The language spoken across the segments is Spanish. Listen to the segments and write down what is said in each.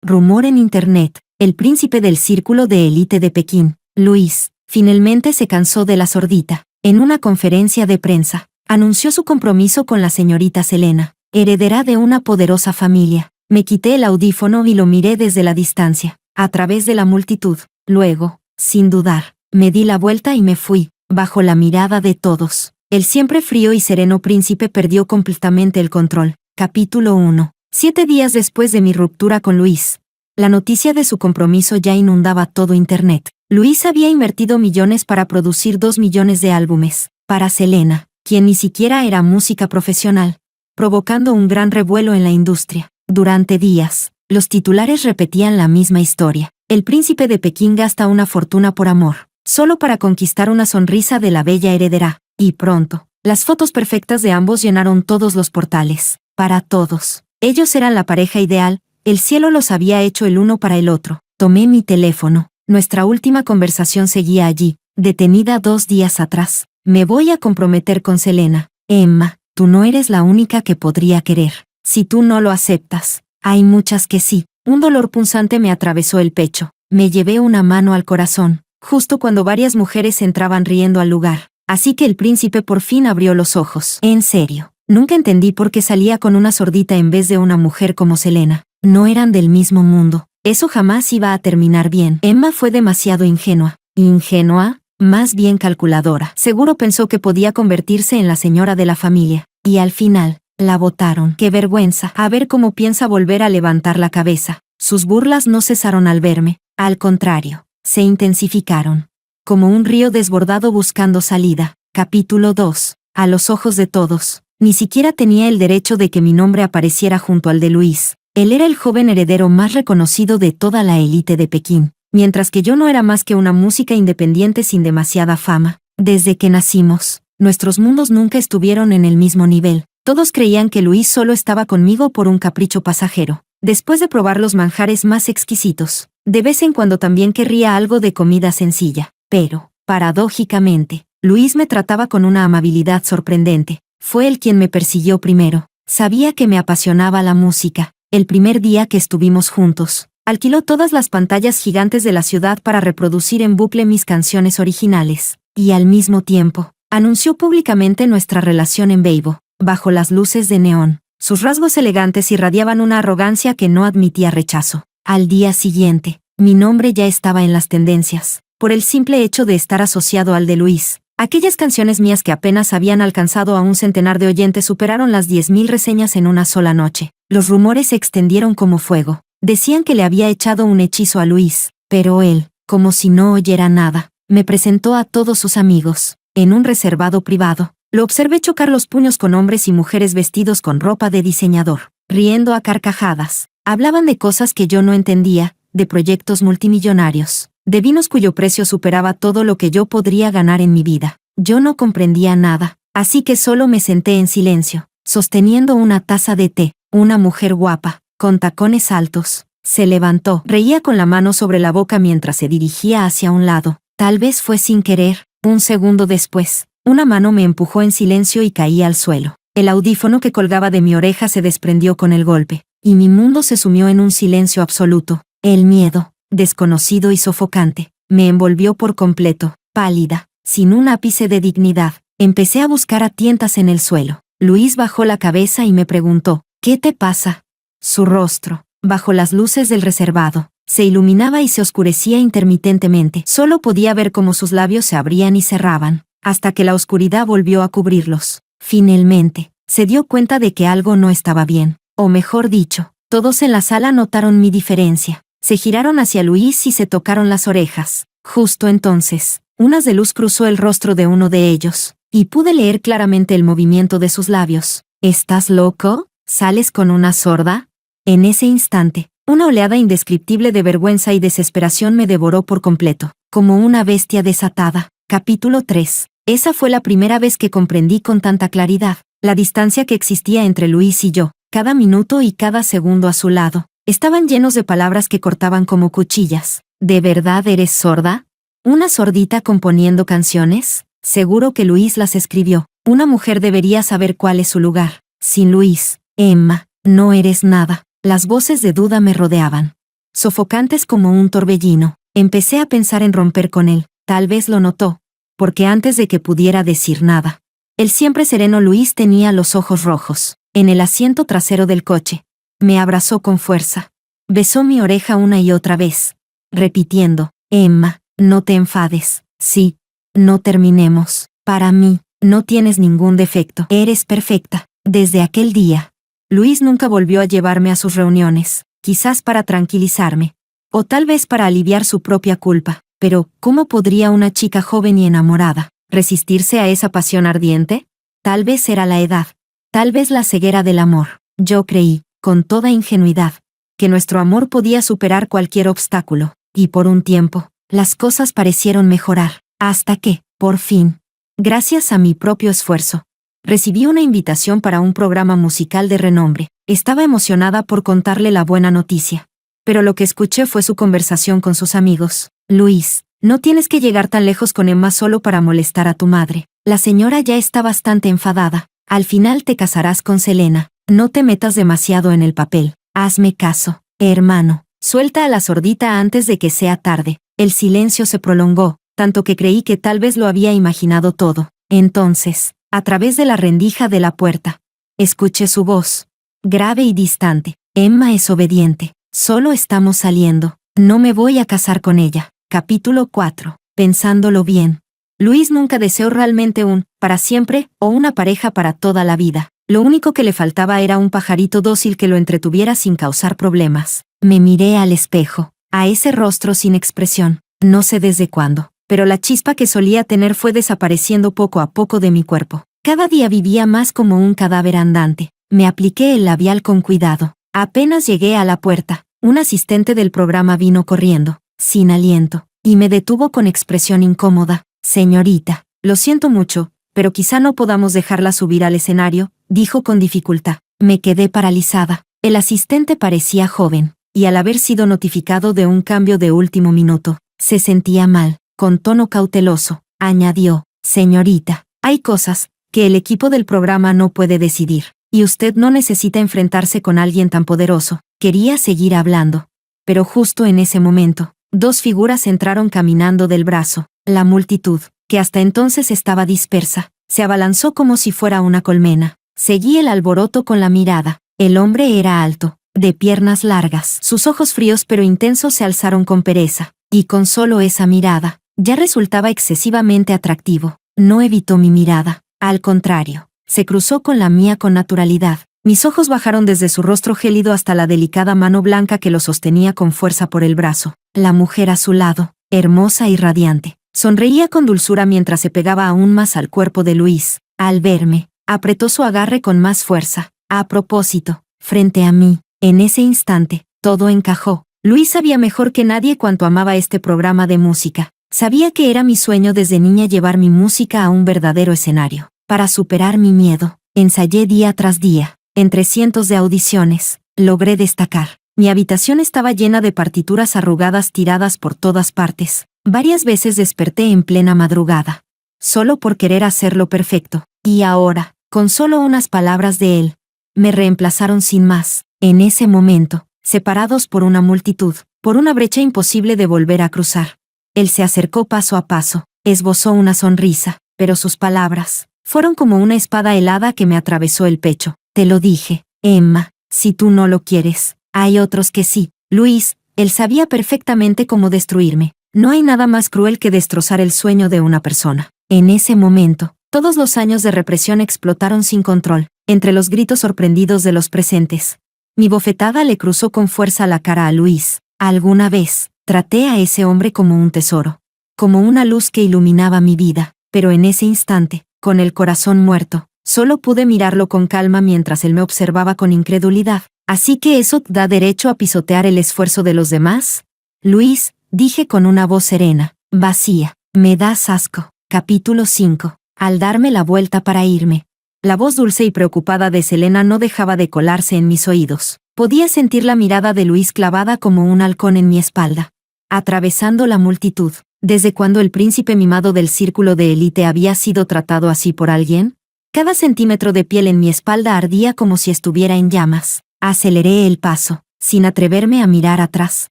Rumor en Internet. El príncipe del círculo de élite de Pekín, Luis, finalmente se cansó de la sordita. En una conferencia de prensa, anunció su compromiso con la señorita Selena, heredera de una poderosa familia. Me quité el audífono y lo miré desde la distancia, a través de la multitud. Luego, sin dudar, me di la vuelta y me fui, bajo la mirada de todos. El siempre frío y sereno príncipe perdió completamente el control. Capítulo 1. 7 días después de mi ruptura con Luis, la noticia de su compromiso ya inundaba todo Internet. Luis había invertido millones para producir 2 millones de álbumes, para Selena, quien ni siquiera era música profesional, provocando un gran revuelo en la industria. Durante días, los titulares repetían la misma historia. El príncipe de Pekín gasta una fortuna por amor, solo para conquistar una sonrisa de la bella heredera. Y pronto, las fotos perfectas de ambos llenaron todos los portales. Para todos, ellos eran la pareja ideal, el cielo los había hecho el uno para el otro. Tomé mi teléfono, nuestra última conversación seguía allí, detenida 2 días atrás. Me voy a comprometer con Selena. Emma, tú no eres la única que podría querer. Si tú no lo aceptas, hay muchas que sí. Un dolor punzante me atravesó el pecho. Me llevé una mano al corazón, justo cuando varias mujeres entraban riendo al lugar. Así que el príncipe por fin abrió los ojos. En serio, nunca entendí por qué salía con una sordita en vez de una mujer como Selena. No eran del mismo mundo. Eso jamás iba a terminar bien. Emma fue demasiado ingenua. ¿Ingenua? Más bien calculadora. Seguro pensó que podía convertirse en la señora de la familia. Y al final, la botaron. ¡Qué vergüenza! A ver cómo piensa volver a levantar la cabeza. Sus burlas no cesaron al verme. Al contrario, se intensificaron. Como un río desbordado buscando salida. Capítulo 2. A los ojos de todos, ni siquiera tenía el derecho de que mi nombre apareciera junto al de Luis. Él era el joven heredero más reconocido de toda la élite de Pekín, mientras que yo no era más que una música independiente sin demasiada fama. Desde que nacimos, nuestros mundos nunca estuvieron en el mismo nivel. Todos creían que Luis solo estaba conmigo por un capricho pasajero. Después de probar los manjares más exquisitos, de vez en cuando también querría algo de comida sencilla. Pero, paradójicamente, Luis me trataba con una amabilidad sorprendente. Fue él quien me persiguió primero. Sabía que me apasionaba la música. El primer día que estuvimos juntos, alquiló todas las pantallas gigantes de la ciudad para reproducir en bucle mis canciones originales. Y al mismo tiempo, anunció públicamente nuestra relación en Weibo, bajo las luces de neón. Sus rasgos elegantes irradiaban una arrogancia que no admitía rechazo. Al día siguiente, mi nombre ya estaba en las tendencias, por el simple hecho de estar asociado al de Luis. Aquellas canciones mías que apenas habían alcanzado a un centenar de oyentes superaron las 10.000 reseñas en una sola noche. Los rumores se extendieron como fuego. Decían que le había echado un hechizo a Luis, pero él, como si no oyera nada, me presentó a todos sus amigos, en un reservado privado. Lo observé chocar los puños con hombres y mujeres vestidos con ropa de diseñador, riendo a carcajadas. Hablaban de cosas que yo no entendía, de proyectos multimillonarios, de vinos cuyo precio superaba todo lo que yo podría ganar en mi vida. Yo no comprendía nada, así que solo me senté en silencio, sosteniendo una taza de té. Una mujer guapa, con tacones altos, se levantó. Reía con la mano sobre la boca mientras se dirigía hacia un lado. Tal vez fue sin querer. Un segundo después, una mano me empujó en silencio y caí al suelo. El audífono que colgaba de mi oreja se desprendió con el golpe, y mi mundo se sumió en un silencio absoluto. El miedo, desconocido y sofocante, me envolvió por completo. Pálida, sin un ápice de dignidad, empecé a buscar a tientas en el suelo. Luis bajó la cabeza y me preguntó: ¿qué te pasa? Su rostro, bajo las luces del reservado, se iluminaba y se oscurecía intermitentemente. Solo podía ver cómo sus labios se abrían y cerraban, hasta que la oscuridad volvió a cubrirlos. Finalmente, se dio cuenta de que algo no estaba bien. O mejor dicho, todos en la sala notaron mi diferencia. Se giraron hacia Luis y se tocaron las orejas. Justo entonces, un haz de luz cruzó el rostro de uno de ellos, y pude leer claramente el movimiento de sus labios. ¿Estás loco? ¿Sales con una sorda? En ese instante, una oleada indescriptible de vergüenza y desesperación me devoró por completo, como una bestia desatada. Capítulo 3. Esa fue la primera vez que comprendí con tanta claridad la distancia que existía entre Luis y yo. Cada minuto y cada segundo a su lado estaban llenos de palabras que cortaban como cuchillas. ¿De verdad eres sorda? ¿Una sordita componiendo canciones? Seguro que Luis las escribió. Una mujer debería saber cuál es su lugar. Sin Luis, Emma, no eres nada. Las voces de duda me rodeaban. sofocantes como un torbellino. Empecé a pensar en romper con él. Tal vez lo notó, porque antes de que pudiera decir nada, el siempre sereno Luis tenía los ojos rojos. En el asiento trasero del coche, me abrazó con fuerza. Besó mi oreja una y otra vez, repitiendo, Emma, no te enfades. Sí, no terminemos. Para mí, no tienes ningún defecto. Eres perfecta. Desde aquel día, Luis nunca volvió a llevarme a sus reuniones, quizás para tranquilizarme, o tal vez para aliviar su propia culpa. Pero, ¿cómo podría una chica joven y enamorada resistirse a esa pasión ardiente? Tal vez era la edad, tal vez la ceguera del amor. Yo creí, con toda ingenuidad, que nuestro amor podía superar cualquier obstáculo, y por un tiempo, las cosas parecieron mejorar, hasta que, por fin, gracias a mi propio esfuerzo, recibí una invitación para un programa musical de renombre. Estaba emocionada por contarle la buena noticia, pero lo que escuché fue su conversación con sus amigos. Luis, no tienes que llegar tan lejos con Emma solo para molestar a tu madre. La señora ya está bastante enfadada. Al final te casarás con Selena. No te metas demasiado en el papel. Hazme caso, hermano. Suelta a la sordita antes de que sea tarde. El silencio se prolongó, tanto que creí que tal vez lo había imaginado todo. Entonces, a través de la rendija de la puerta, escuché su voz, grave y distante. Emma es obediente. Solo estamos saliendo. No me voy a casar con ella. Capítulo 4. Pensándolo bien, Luis nunca deseó realmente un para siempre o una pareja para toda la vida. Lo único que le faltaba era un pajarito dócil que lo entretuviera sin causar problemas. Me miré al espejo, a ese rostro sin expresión, no sé desde cuándo, pero la chispa que solía tener fue desapareciendo poco a poco de mi cuerpo. Cada día vivía más como un cadáver andante. Me apliqué el labial con cuidado. Apenas llegué a la puerta, un asistente del programa vino corriendo, sin aliento, y me detuvo con expresión incómoda. Señorita, lo siento mucho, pero quizá no podamos dejarla subir al escenario, dijo con dificultad. Me quedé paralizada. El asistente parecía joven, y al haber sido notificado de un cambio de último minuto, se sentía mal. Con tono cauteloso, añadió, señorita, hay cosas que el equipo del programa no puede decidir, y usted no necesita enfrentarse con alguien tan poderoso. Quería seguir hablando, pero justo en ese momento, dos figuras entraron caminando del brazo. La multitud, que hasta entonces estaba dispersa, se abalanzó como si fuera una colmena. Seguí el alboroto con la mirada. El hombre era alto, de piernas largas. Sus ojos fríos pero intensos se alzaron con pereza, y con solo esa mirada, ya resultaba excesivamente atractivo. No evitó mi mirada, al contrario, se cruzó con la mía con naturalidad. Mis ojos bajaron desde su rostro gélido hasta la delicada mano blanca que lo sostenía con fuerza por el brazo. La mujer a su lado, hermosa y radiante, sonreía con dulzura mientras se pegaba aún más al cuerpo de Luis. Al verme, apretó su agarre con más fuerza. A propósito, frente a mí, en ese instante, todo encajó. Luis sabía mejor que nadie cuánto amaba este programa de música. Sabía que era mi sueño desde niña llevar mi música a un verdadero escenario. Para superar mi miedo, ensayé día tras día. Entre cientos de audiciones, logré destacar. Mi habitación estaba llena de partituras arrugadas tiradas por todas partes. Varias veces desperté en plena madrugada, solo por querer hacerlo perfecto. Y ahora, con solo unas palabras de él, me reemplazaron sin más. En ese momento, separados por una multitud, por una brecha imposible de volver a cruzar. Él se acercó paso a paso, esbozó una sonrisa, pero sus palabras fueron como una espada helada que me atravesó el pecho. Te lo dije, Emma, si tú no lo quieres, hay otros que sí. Luis, él sabía perfectamente cómo destruirme. No hay nada más cruel que destrozar el sueño de una persona. En ese momento, todos los años de represión explotaron sin control, entre los gritos sorprendidos de los presentes. Mi bofetada le cruzó con fuerza la cara a Luis. Alguna vez, traté a ese hombre como un tesoro, como una luz que iluminaba mi vida, pero en ese instante, con el corazón muerto, solo pude mirarlo con calma mientras él me observaba con incredulidad. ¿Así que eso da derecho a pisotear el esfuerzo de los demás? Luis, dije con una voz serena, vacía, me das asco. Capítulo 5. Al darme la vuelta para irme, la voz dulce y preocupada de Selena no dejaba de colarse en mis oídos. Podía sentir la mirada de Luis clavada como un halcón en mi espalda. Atravesando la multitud, ¿desde cuándo el príncipe mimado del círculo de élite había sido tratado así por alguien? Cada centímetro de piel en mi espalda ardía como si estuviera en llamas. Aceleré el paso, sin atreverme a mirar atrás.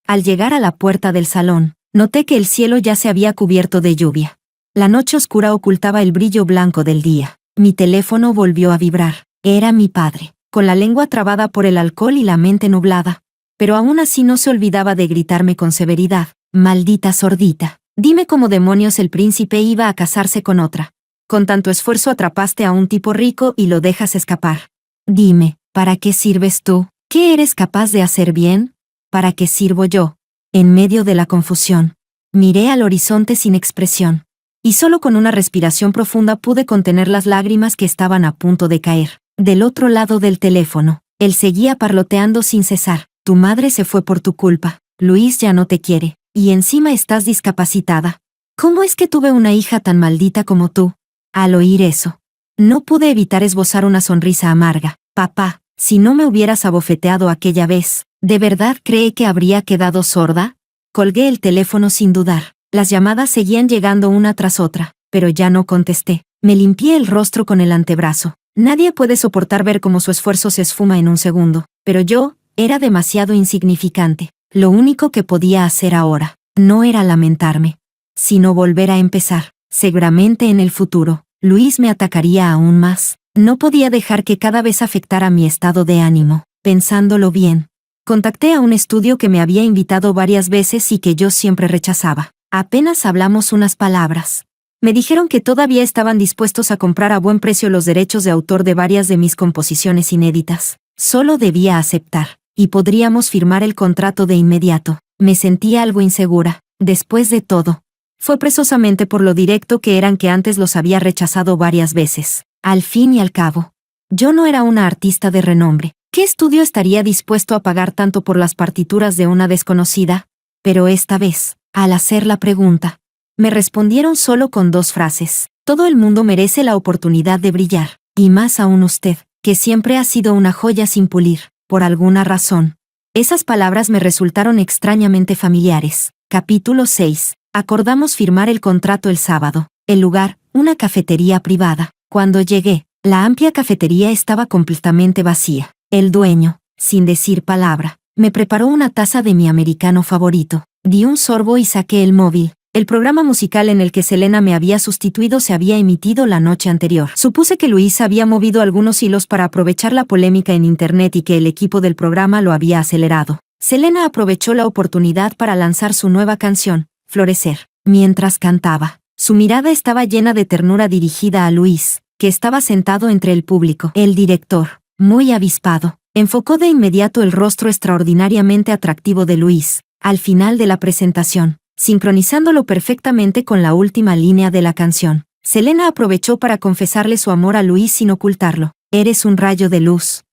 Al llegar a la puerta del salón, noté que el cielo ya se había cubierto de lluvia. La noche oscura ocultaba el brillo blanco del día. Mi teléfono volvió a vibrar. Era mi padre, con la lengua trabada por el alcohol y la mente nublada. Pero aún así no se olvidaba de gritarme con severidad: «Maldita sordita, dime cómo demonios el príncipe iba a casarse con otra. Con tanto esfuerzo atrapaste a un tipo rico y lo dejas escapar. Dime, ¿para qué sirves tú? ¿Qué eres capaz de hacer bien? ¿Para qué sirvo yo?» En medio de la confusión, miré al horizonte sin expresión. Y solo con una respiración profunda pude contener las lágrimas que estaban a punto de caer. Del otro lado del teléfono, él seguía parloteando sin cesar: «Tu madre se fue por tu culpa. Luis ya no te quiere. Y encima estás discapacitada. ¿Cómo es que tuve una hija tan maldita como tú?» Al oír eso, no pude evitar esbozar una sonrisa amarga. «Papá, si no me hubieras abofeteado aquella vez, ¿de verdad cree que habría quedado sorda?» Colgué el teléfono sin dudar. Las llamadas seguían llegando una tras otra, pero ya no contesté. Me limpié el rostro con el antebrazo. Nadie puede soportar ver cómo su esfuerzo se esfuma en un segundo, pero yo era demasiado insignificante. Lo único que podía hacer ahora no era lamentarme, sino volver a empezar. Seguramente en el futuro, Luis me atacaría aún más. No podía dejar que cada vez afectara mi estado de ánimo. Pensándolo bien, contacté a un estudio que me había invitado varias veces y que yo siempre rechazaba. Apenas hablamos unas palabras. Me dijeron que todavía estaban dispuestos a comprar a buen precio los derechos de autor de varias de mis composiciones inéditas. Solo debía aceptar, y podríamos firmar el contrato de inmediato. Me sentía algo insegura. Después de todo, fue precisamente por lo directo que eran que antes los había rechazado varias veces. Al fin y al cabo, yo no era una artista de renombre. ¿Qué estudio estaría dispuesto a pagar tanto por las partituras de una desconocida? Pero esta vez, al hacer la pregunta, me respondieron solo con 2 frases: «Todo el mundo merece la oportunidad de brillar, y más aún usted, que siempre ha sido una joya sin pulir». Por alguna razón, esas palabras me resultaron extrañamente familiares. Capítulo 6. Acordamos firmar el contrato el sábado. El lugar, una cafetería privada. Cuando llegué, la amplia cafetería estaba completamente vacía. El dueño, sin decir palabra, me preparó una taza de mi americano favorito. Di un sorbo y saqué el móvil. El programa musical en el que Selena me había sustituido se había emitido la noche anterior. Supuse que Luis había movido algunos hilos para aprovechar la polémica en internet y que el equipo del programa lo había acelerado. Selena aprovechó la oportunidad para lanzar su nueva canción, Florecer. Mientras cantaba, su mirada estaba llena de ternura dirigida a Luis, que estaba sentado entre el público. El director, muy avispado, enfocó de inmediato el rostro extraordinariamente atractivo de Luis, al final de la presentación, sincronizándolo perfectamente con la última línea de la canción. Selena aprovechó para confesarle su amor a Luis sin ocultarlo. «Eres un rayo de luz.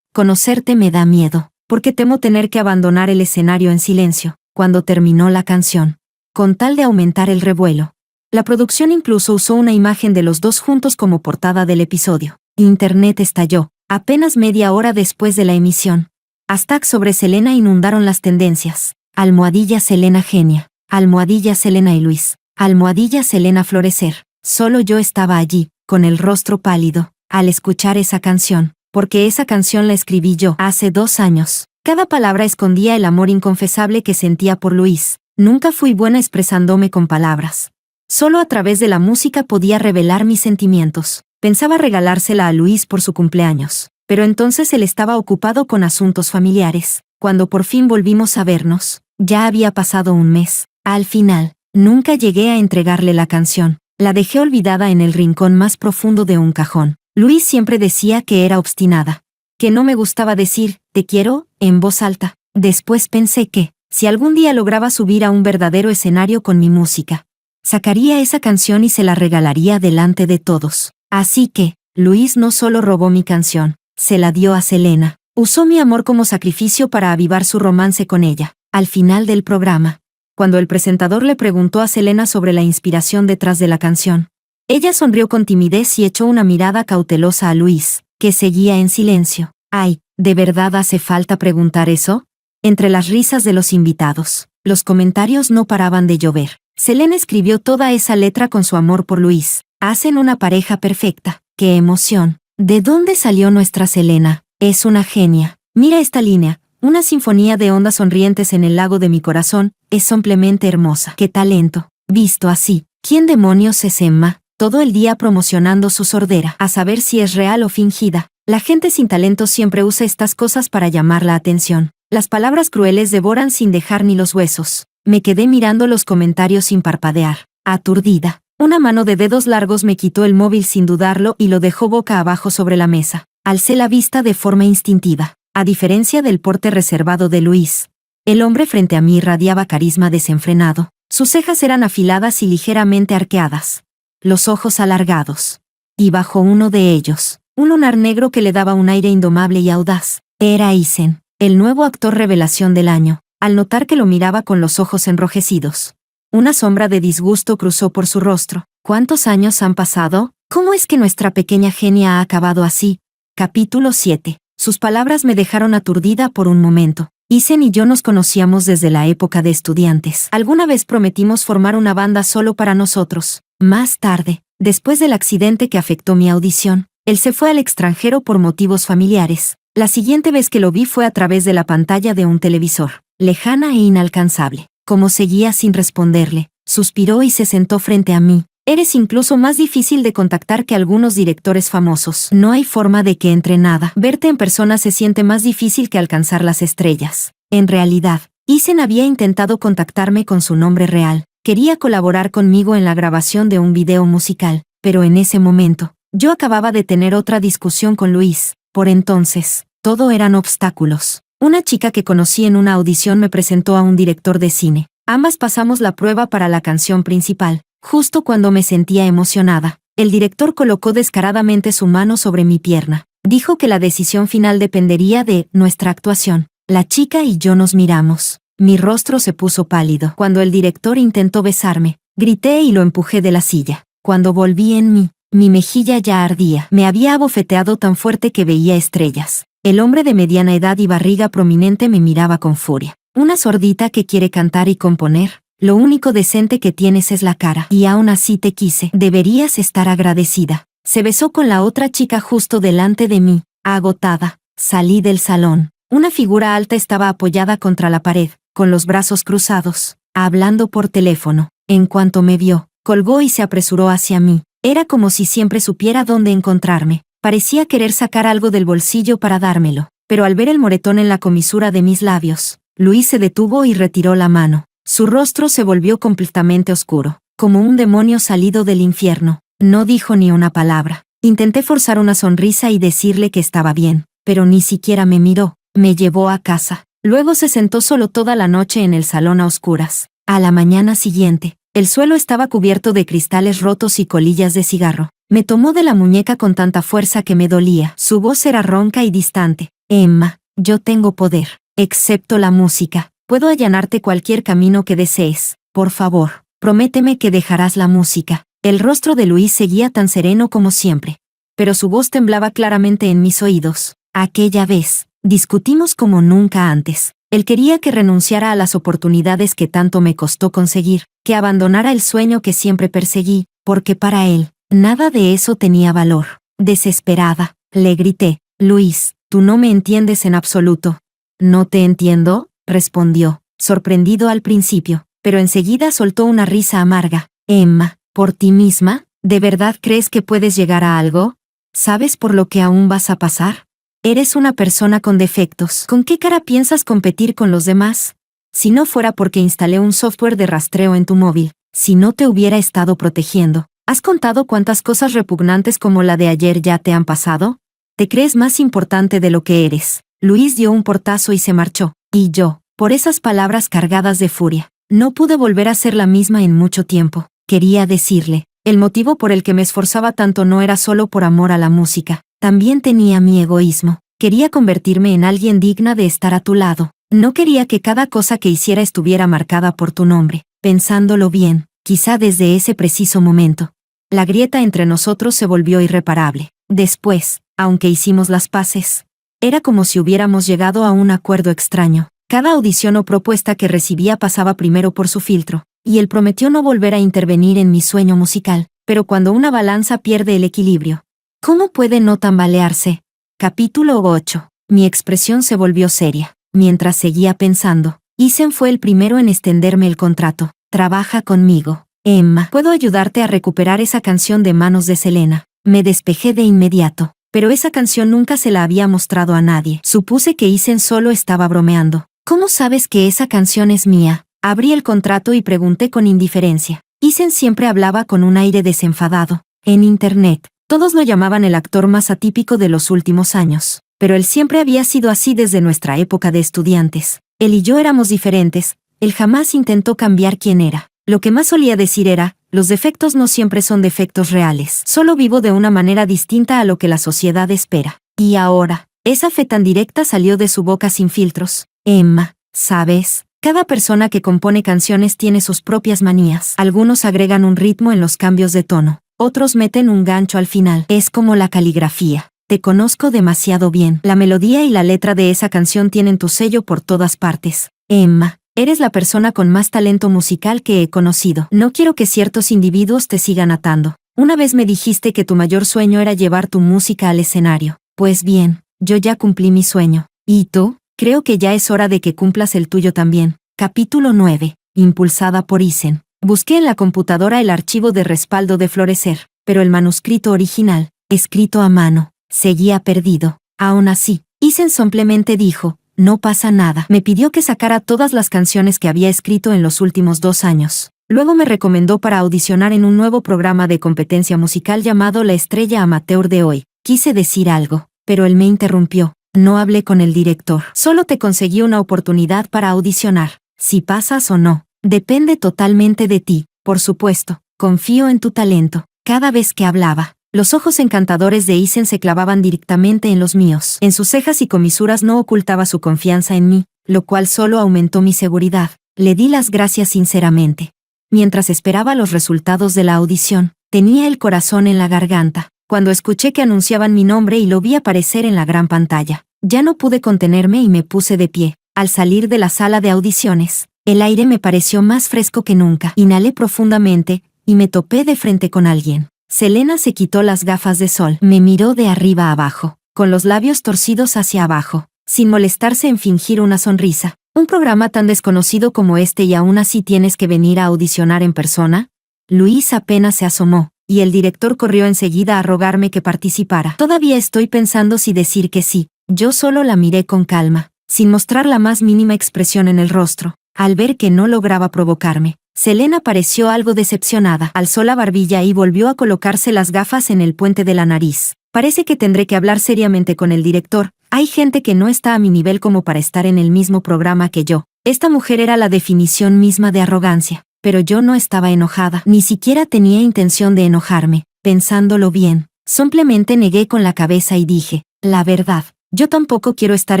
Conocerte me da miedo, porque temo tener que abandonar el escenario en silencio». Cuando terminó la canción, con tal de aumentar el revuelo, la producción incluso usó una imagen de los dos juntos como portada del episodio. Internet estalló, apenas media hora después de la emisión. Hashtags sobre Selena inundaron las tendencias. Almohadilla Selena genia, almohadilla Selena y Luis, almohadilla Selena florecer. Solo yo estaba allí, con el rostro pálido, al escuchar esa canción, porque esa canción la escribí yo hace 2 años. Cada palabra escondía el amor inconfesable que sentía por Luis. Nunca fui buena expresándome con palabras. Solo a través de la música podía revelar mis sentimientos. Pensaba regalársela a Luis por su cumpleaños, pero entonces él estaba ocupado con asuntos familiares. Cuando por fin volvimos a vernos, ya había pasado un mes. Al final, nunca llegué a entregarle la canción. La dejé olvidada en el rincón más profundo de un cajón. Luis siempre decía que era obstinada, que no me gustaba decir «te quiero» en voz alta. Después pensé que, si algún día lograba subir a un verdadero escenario con mi música, sacaría esa canción y se la regalaría delante de todos. Así que, Luis no solo robó mi canción, se la dio a Selena. Usó mi amor como sacrificio para avivar su romance con ella. Al final del programa, cuando el presentador le preguntó a Selena sobre la inspiración detrás de la canción, ella sonrió con timidez y echó una mirada cautelosa a Luis, que seguía en silencio. «Ay, ¿de verdad hace falta preguntar eso?». Entre las risas de los invitados, los comentarios no paraban de llover. Selena escribió toda esa letra con su amor por Luis. «Hacen una pareja perfecta. ¡Qué emoción! ¿De dónde salió nuestra Selena? Es una genia. Mira esta línea. Una sinfonía de ondas sonrientes en el lago de mi corazón, es simplemente hermosa. ¡Qué talento! Visto así, ¿quién demonios es Emma? Todo el día promocionando su sordera, a saber si es real o fingida. La gente sin talento siempre usa estas cosas para llamar la atención. Las palabras crueles devoran sin dejar ni los huesos. Me quedé mirando los comentarios sin parpadear, aturdida. Una mano de dedos largos me quitó el móvil sin dudarlo y lo dejó boca abajo sobre la mesa. Alcé la vista de forma instintiva. A diferencia del porte reservado de Luis, el hombre frente a mí irradiaba carisma desenfrenado. Sus cejas eran afiladas y ligeramente arqueadas. Los ojos alargados. Y bajo uno de ellos, un lunar negro que le daba un aire indomable y audaz. Era Eisen, el nuevo actor revelación del año, al notar que lo miraba con los ojos enrojecidos. Una sombra de disgusto cruzó por su rostro. ¿Cuántos años han pasado? ¿Cómo es que nuestra pequeña genia ha acabado así? Capítulo 7. Sus palabras me dejaron aturdida por un momento. Eisen y yo nos conocíamos desde la época de estudiantes. Alguna vez prometimos formar una banda solo para nosotros. Más tarde, después del accidente que afectó mi audición, él se fue al extranjero por motivos familiares. La siguiente vez que lo vi fue a través de la pantalla de un televisor, lejana e inalcanzable. Como seguía sin responderle, suspiró y se sentó frente a mí. Eres incluso más difícil de contactar que algunos directores famosos. No hay forma de que entre nada. Verte en persona se siente más difícil que alcanzar las estrellas. En realidad, Eisen había intentado contactarme con su nombre real. Quería colaborar conmigo en la grabación de un video musical, pero en ese momento, yo acababa de tener otra discusión con Luis. Por entonces, todo eran obstáculos. Una chica que conocí en una audición me presentó a un director de cine. Ambas pasamos la prueba para la canción principal. Justo cuando me sentía emocionada, el director colocó descaradamente su mano sobre mi pierna. Dijo que la decisión final dependería de nuestra actuación. La chica y yo nos miramos. Mi rostro se puso pálido. Cuando el director intentó besarme, grité y lo empujé de la silla. Cuando volví en mí, mi mejilla ya ardía. Me había abofeteado tan fuerte que veía estrellas. El hombre de mediana edad y barriga prominente me miraba con furia. Una sordita que quiere cantar y componer. Lo único decente que tienes es la cara. Y aún así te quise. Deberías estar agradecida. Se besó con la otra chica justo delante de mí. Agotada, salí del salón. Una figura alta estaba apoyada contra la pared, con los brazos cruzados, hablando por teléfono. En cuanto me vio, colgó y se apresuró hacia mí. Era como si siempre supiera dónde encontrarme. Parecía querer sacar algo del bolsillo para dármelo. Pero al ver el moretón en la comisura de mis labios, Luis se detuvo y retiró la mano. Su rostro se volvió completamente oscuro, como un demonio salido del infierno. No dijo ni una palabra. Intenté forzar una sonrisa y decirle que estaba bien, pero ni siquiera me miró. Me llevó a casa. Luego se sentó solo toda la noche en el salón a oscuras. A la mañana siguiente, el suelo estaba cubierto de cristales rotos y colillas de cigarro. Me tomó de la muñeca con tanta fuerza que me dolía. Su voz era ronca y distante. Emma, yo tengo poder, excepto la música. Puedo allanarte cualquier camino que desees. Por favor, prométeme que dejarás la música. El rostro de Luis seguía tan sereno como siempre. Pero su voz temblaba claramente en mis oídos. Aquella vez, discutimos como nunca antes. Él quería que renunciara a las oportunidades que tanto me costó conseguir, que abandonara el sueño que siempre perseguí, porque para él, nada de eso tenía valor. Desesperada, le grité, Luis, tú no me entiendes en absoluto. ¿No te entiendo?, respondió, sorprendido al principio, pero enseguida soltó una risa amarga. Emma, ¿por ti misma? ¿De verdad crees que puedes llegar a algo? ¿Sabes por lo que aún vas a pasar? Eres una persona con defectos. ¿Con qué cara piensas competir con los demás? Si no fuera porque instalé un software de rastreo en tu móvil, si no te hubiera estado protegiendo, ¿has contado cuántas cosas repugnantes como la de ayer ya te han pasado? ¿Te crees más importante de lo que eres? Luis dio un portazo y se marchó, y yo, por esas palabras cargadas de furia, no pude volver a ser la misma en mucho tiempo. Quería decirle, el motivo por el que me esforzaba tanto no era solo por amor a la música, también tenía mi egoísmo. Quería convertirme en alguien digna de estar a tu lado. No quería que cada cosa que hiciera estuviera marcada por tu nombre. Pensándolo bien, quizá desde ese preciso momento, la grieta entre nosotros se volvió irreparable. Después, aunque hicimos las paces, era como si hubiéramos llegado a un acuerdo extraño. Cada audición o propuesta que recibía pasaba primero por su filtro, y él prometió no volver a intervenir en mi sueño musical. Pero cuando una balanza pierde el equilibrio, ¿cómo puede no tambalearse? Capítulo 8. Mi expresión se volvió seria. Mientras seguía pensando, Isen fue el primero en extenderme el contrato. Trabaja conmigo, Emma. Puedo ayudarte a recuperar esa canción de manos de Selena. Me despejé de inmediato, pero esa canción nunca se la había mostrado a nadie. Supuse que Isen solo estaba bromeando. ¿Cómo sabes que esa canción es mía? Abrí el contrato y pregunté con indiferencia. Isen siempre hablaba con un aire desenfadado. En internet, todos lo llamaban el actor más atípico de los últimos años. Pero él siempre había sido así desde nuestra época de estudiantes. Él y yo éramos diferentes. Él jamás intentó cambiar quién era. Lo que más solía decir era, los defectos no siempre son defectos reales. Solo vivo de una manera distinta a lo que la sociedad espera. Y ahora, esa fe tan directa salió de su boca sin filtros. Emma, ¿sabes? Cada persona que compone canciones tiene sus propias manías. Algunos agregan un ritmo en los cambios de tono. Otros meten un gancho al final. Es como la caligrafía. Te conozco demasiado bien. La melodía y la letra de esa canción tienen tu sello por todas partes. Emma, eres la persona con más talento musical que he conocido. No quiero que ciertos individuos te sigan atando. Una vez me dijiste que tu mayor sueño era llevar tu música al escenario. Pues bien, yo ya cumplí mi sueño. ¿Y tú? Creo que ya es hora de que cumplas el tuyo también. Capítulo 9. Impulsada por Isen. Busqué en la computadora el archivo de respaldo de Florecer, pero el manuscrito original, escrito a mano, seguía perdido. Aún así, Isen simplemente dijo, no pasa nada. Me pidió que sacara todas las canciones que había escrito en los últimos 2 años. Luego me recomendó para audicionar en un nuevo programa de competencia musical llamado La Estrella Amateur de Hoy. Quise decir algo, pero él me interrumpió. No hablé con el director. Solo te conseguí una oportunidad para audicionar. Si pasas o no, depende totalmente de ti. Por supuesto, confío en tu talento. Cada vez que hablaba, los ojos encantadores de Isen se clavaban directamente en los míos. En sus cejas y comisuras no ocultaba su confianza en mí, lo cual solo aumentó mi seguridad. Le di las gracias sinceramente. Mientras esperaba los resultados de la audición, tenía el corazón en la garganta. Cuando escuché que anunciaban mi nombre y lo vi aparecer en la gran pantalla, ya no pude contenerme y me puse de pie. Al salir de la sala de audiciones, el aire me pareció más fresco que nunca. Inhalé profundamente, y me topé de frente con alguien. Selena se quitó las gafas de sol. Me miró de arriba a abajo, con los labios torcidos hacia abajo, sin molestarse en fingir una sonrisa. ¿Un programa tan desconocido como este y aún así tienes que venir a audicionar en persona? Luis apenas se asomó, y el director corrió enseguida a rogarme que participara. Todavía estoy pensando si decir que sí. Yo solo la miré con calma, sin mostrar la más mínima expresión en el rostro. Al ver que no lograba provocarme, Selena pareció algo decepcionada. Alzó la barbilla y volvió a colocarse las gafas en el puente de la nariz. Parece que tendré que hablar seriamente con el director. Hay gente que no está a mi nivel como para estar en el mismo programa que yo. Esta mujer era la definición misma de arrogancia. Pero yo no estaba enojada. Ni siquiera tenía intención de enojarme. Pensándolo bien, simplemente negué con la cabeza y dije, la verdad. Yo tampoco quiero estar